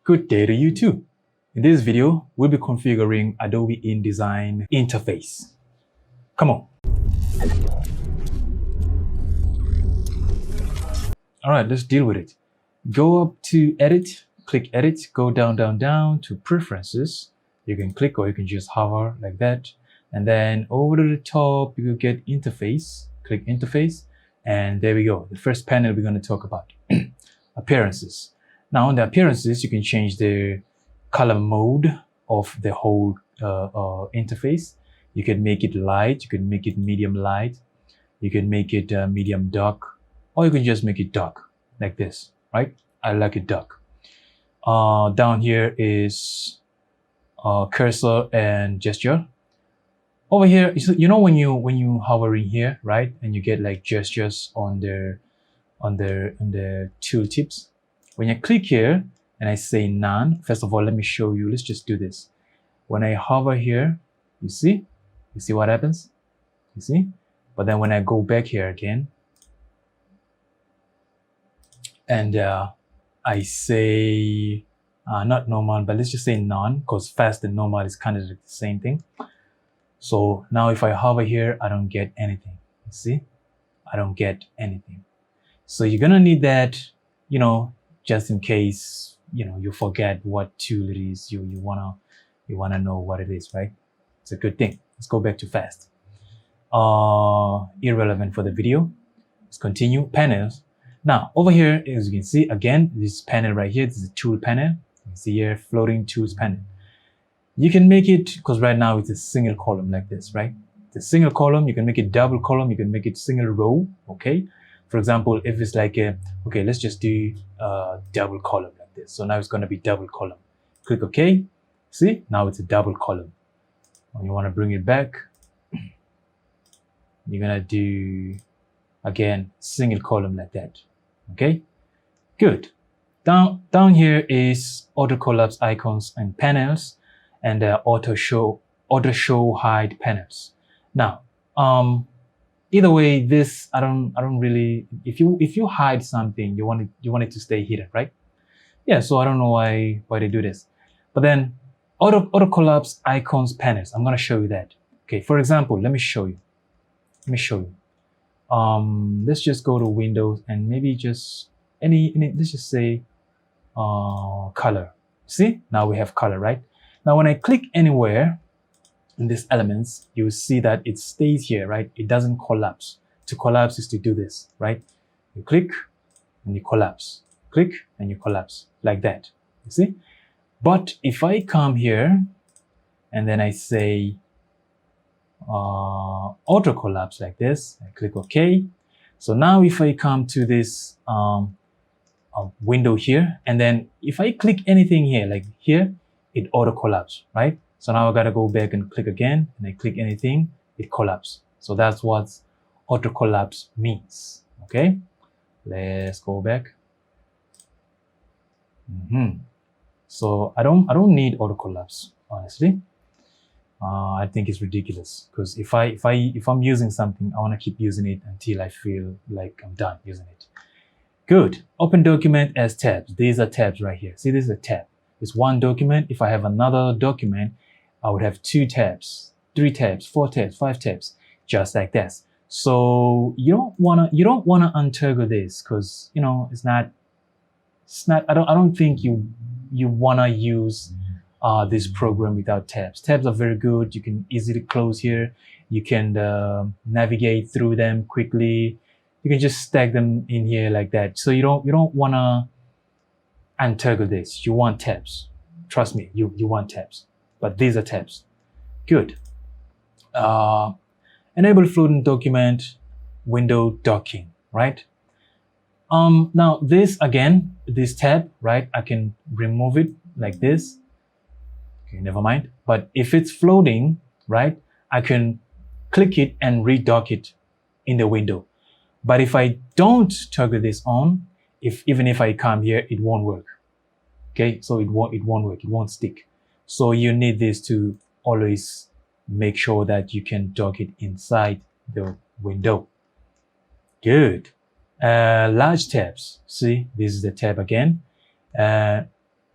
Good day to you too. In this video, we'll be configuring Adobe InDesign interface. Come on. All right, let's deal with it. Go up to Edit, click Edit, go down to Preferences. You can click or you can just hover like that. And then over to the top, you will get Interface. Click Interface. And there we go. The first panel we're going to talk about. Appearances. Now on the appearances, you can change the color mode of the whole interface. You can make it light, you can make it medium light, you can make it medium dark, or you can just make it dark like this, right? I like it dark. Down here is cursor and gesture. Over here, you know when you hovering here, right, and you get like gestures on the tooltips. When you click here and I say none, first of all, let me show you. Let's just do this. When I hover here, you see what happens? You see? But then when I go back here again and I say not normal, but let's just say none, because fast and normal is kind of the same thing. So now if I hover here, I don't get anything. You see? I don't get anything. So you're gonna need that, you know, just in case, you know, you forget what tool it is, you wanna know what it is, right? It's a good thing. Let's go back to fast. Irrelevant for the video. Let's continue. Panels. Now over here, as you can see, again, this panel right here, this is a tool panel. You can see here, floating tools panel. You can make it, because right now it's a single column like this, right? It's a single column. You can make it double column. You can make it single row, okay? For example, if it's like okay, let's just do double column like this. So now it's going to be double column. Click OK. See, now it's a double column. When you want to bring it back, you're going to do, again, single column like that. Okay, good. Down here is auto collapse icons and panels, and auto show hide panels. Now, either way, this I don't really. If you hide something, you want it to stay hidden, right? Yeah. So I don't know why they do this, but then auto collapse icons panels. I'm gonna show you that. Okay. For example, let me show you. Let's just go to Windows and maybe just any. Let's just say color. See, now we have color, right? Now when I click anywhere in these elements, you see that it stays here, right? It doesn't collapse. To collapse is to do this, right? You click and you collapse. Click and you collapse like that. You see? But if I come here and then I say auto collapse like this, I click OK. So now if I come to this window here, and then if I click anything here, like here, it auto collapse, right? So now I gotta go back and click again, and I click anything, it collapses. So that's what auto collapse means. Okay, let's go back. So I don't need auto collapse, honestly. I think it's ridiculous, because if I'm using something, I want to keep using it until I feel like I'm done using it. Good. Open document as tabs. These are tabs right here. See, this is a tab. It's one document. If I have another document, I would have 2 tabs, 3 tabs, 4 tabs, 5 tabs, just like this. So you don't wanna untoggle this, because you know it's not. I don't think you wanna use this program without tabs. Tabs are very good. You can easily close here. You can navigate through them quickly. You can just stack them in here like that. So you don't wanna untoggle this. You want tabs. Trust me, you want tabs. But these are tabs. Good. Enable floating document window docking, right? Now this again, this tab, right? I can remove it like this. Okay, never mind. But if it's floating, right, I can click it and redock it in the window. But if I don't toggle this on, even if I come here, it won't work. Okay, so it won't work. It won't stick. So you need this to always make sure that you can dock it inside the window. Good. Large tabs. See, this is the tab again.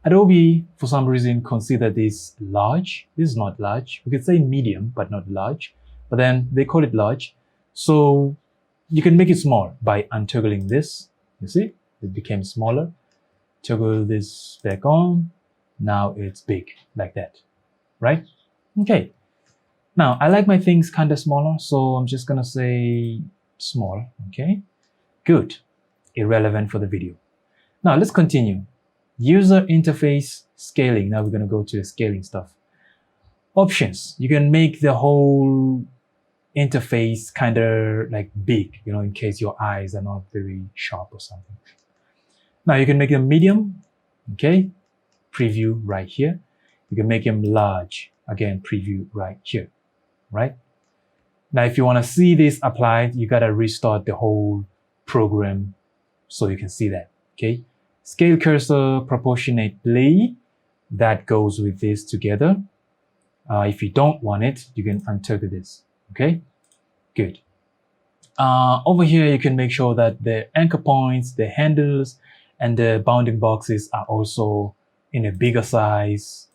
Adobe, for some reason, consider this large. This is not large. We could say medium, but not large. But then they call it large. So you can make it small by untoggling this. You see, it became smaller. Toggle this back on. Now it's big, like that, right? Okay. Now, I like my things kind of smaller, so I'm just gonna say small, okay? Good. Irrelevant for the video. Now, let's continue. User interface scaling. Now we're gonna go to the scaling stuff. Options. You can make the whole interface kind of like big, in case your eyes are not very sharp or something. Now you can make them medium, okay? Preview right here. You can make them large, again, preview right here, right? Now, if you want to see this applied, you got to restart the whole program so you can see that, okay? Scale cursor proportionately, that goes with this together. If you don't want it, you can untoggle this, okay? Good. Over here, you can make sure that the anchor points, the handles, and the bounding boxes are also in a bigger size,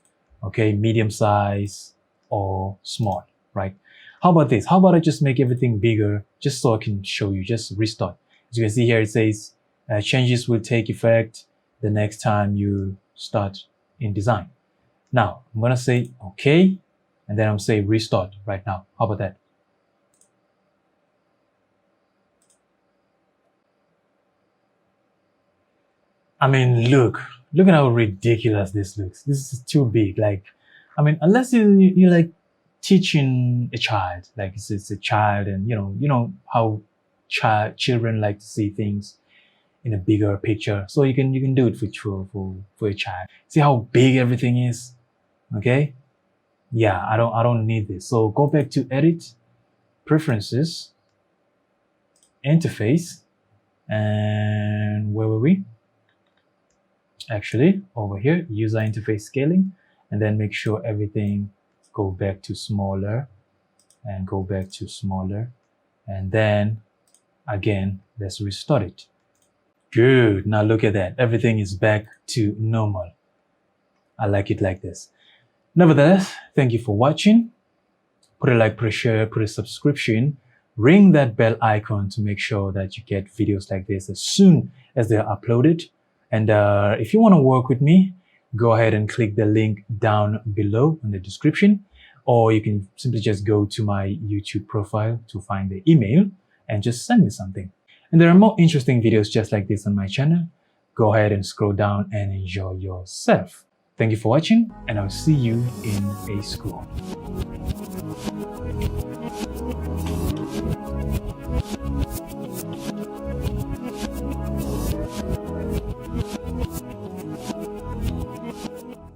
okay, medium size, or small, right? How about this? How about I just make everything bigger just so I can show you, just restart. As you can see here, it says changes will take effect the next time you start InDesign. Now, I'm gonna say okay, and then I'm say restart right now. How about that? I mean, look at how ridiculous this looks. This is too big. Like, I mean, unless you like teaching a child, like it's a child, and you know how children like to see things in a bigger picture. So you can do it for a child. See how big everything is, okay? Yeah, I don't need this. So go back to edit, preferences, interface, and where were we? Actually, over here, user interface scaling, and then make sure everything go back to smaller and go back to smaller. And then again, let's restart it. Good. Now look at that. Everything is back to normal. I like it like this. Nevertheless, thank you for watching. Put a like, put a share, put a subscription, ring that bell icon to make sure that you get videos like this as soon as they're uploaded. And if you want to work with me, go ahead and click the link down below in the description, or you can simply just go to my YouTube profile to find the email and just send me something. And there are more interesting videos just like this on my channel. Go ahead and scroll down and enjoy yourself. Thank you for watching, and I'll see you in a school.